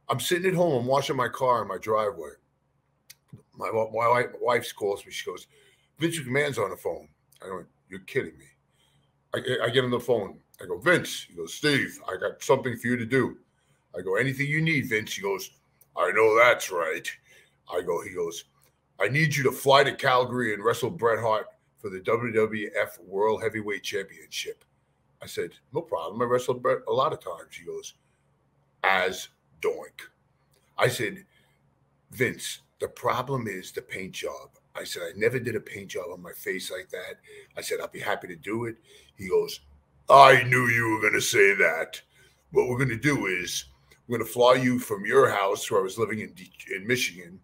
I'm sitting at home. I'm washing my car in my driveway. My wife calls me. She goes, Vince McMahon's on the phone. I go, you're kidding me. I get on the phone. I go, Vince. He goes, Steve, I got something for you to do. I go, anything you need, Vince. He goes, I know that's right. He goes, I need you to fly to Calgary and wrestle Bret Hart for the WWF World Heavyweight Championship. I said, no problem. I wrestled Bret a lot of times. He goes, as Doink. I said, Vince, the problem is the paint job. I said, I never did a paint job on my face like that. I said, I'll be happy to do it. He goes, I knew you were going to say that. What we're going to do is we're going to fly you from your house where I was living in Michigan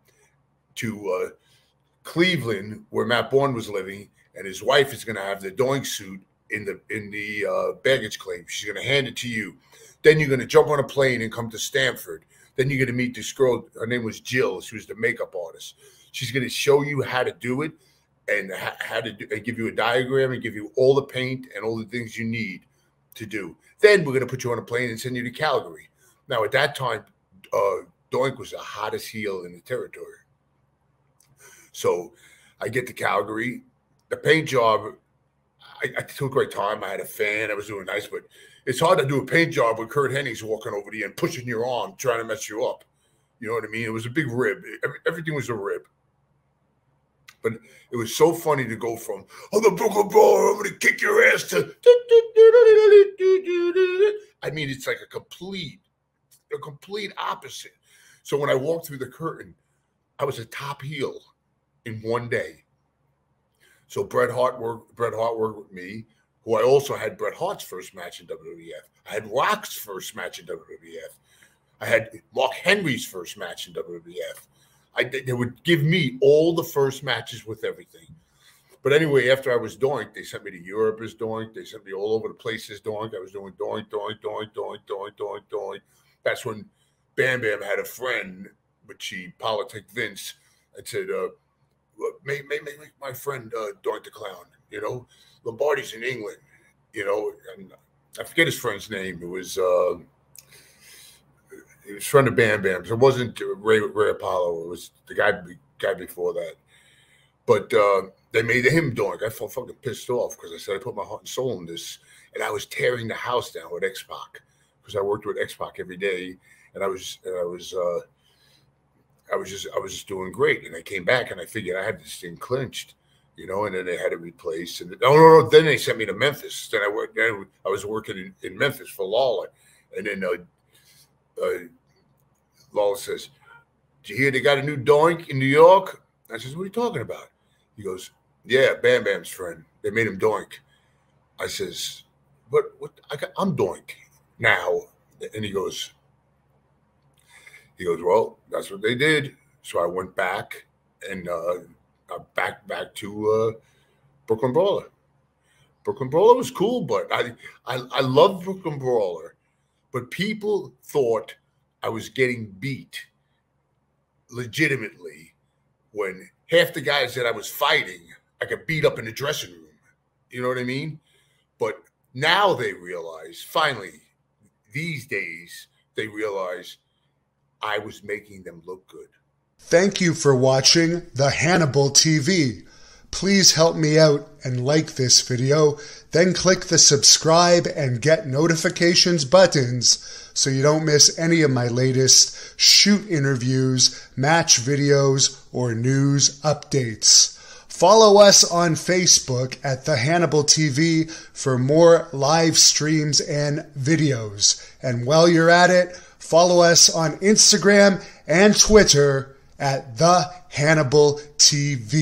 to Cleveland, where Matt Bourne was living, and his wife is going to have the Doink suit in the baggage claim. She's going to hand it to you. Then you're going to jump on a plane and come to Stanford. Then you're going to meet this girl. Her name was Jill. She was the makeup artist. She's going to show you how to do it and how to do, and give you a diagram and give you all the paint and all the things you need to do. Then we're going to put you on a plane and send you to Calgary. Now, at that time, Doink was the hottest heel in the territory. So I get to Calgary. The paint job, I took great time. I had a fan. I was doing nice, but it's hard to do a paint job with Curt Hennig's walking over to you and pushing your arm, trying to mess you up. You know what I mean? It was a big rib. Everything was a rib. But it was so funny to go from, oh, the Brooklyn Brawler, I'm going to kick your ass, to, I mean, it's like a complete opposite. So when I walked through the curtain, I was a top heel in one day. So Bret Hart worked with me, who I also had Bret Hart's first match in WWF. I had Rock's first match in WWF. I had Mark Henry's first match in WWF. They would give me all the first matches with everything. But anyway, after I was Doink, they sent me to Europe as Doink. They sent me all over the place as Doink. I was doing Doink, Doink, Doink, Doink, Doink, Doink, Doink. That's when Bam Bam had a friend, but she politicked Vince and said, make my friend Doink the Clown, you know. Lombardi's in England, you know, and I forget his friend's name. It was he was a friend of Bam Bam's. It wasn't Ray Apollo. It was the guy before that. But they made him Doink. I felt fucking pissed off because I said I put my heart and soul in this, and I was tearing the house down with X-Pac because I worked with X-Pac every day, and I was just doing great. And I came back and I figured I had this thing clinched, you know, and then they had it replaced. And no, then they sent me to Memphis. Then I was working in Memphis for Lawler, and then Lawler says, "Did you hear they got a new Doink in New York?" I says, "What are you talking about?" He goes, "Yeah, Bam Bam's friend. They made him Doink." I says, "But what? I'm Doink now." And he goes, "Well, that's what they did." So I went back and back to Brooklyn Brawler. Brooklyn Brawler was cool, but I loved Brooklyn Brawler. But people thought I was getting beat legitimately when half the guys that I was fighting, I got beat up in the dressing room. You know what I mean? But now they realize, finally, these days, they realize I was making them look good. Thank you for watching the Hannibal TV. Please help me out and like this video, then click the subscribe and get notifications buttons so you don't miss any of my latest shoot interviews, match videos, or news updates. Follow us on Facebook at the Hannibal TV for more live streams and videos. And while you're at it, follow us on Instagram and Twitter at the Hannibal TV.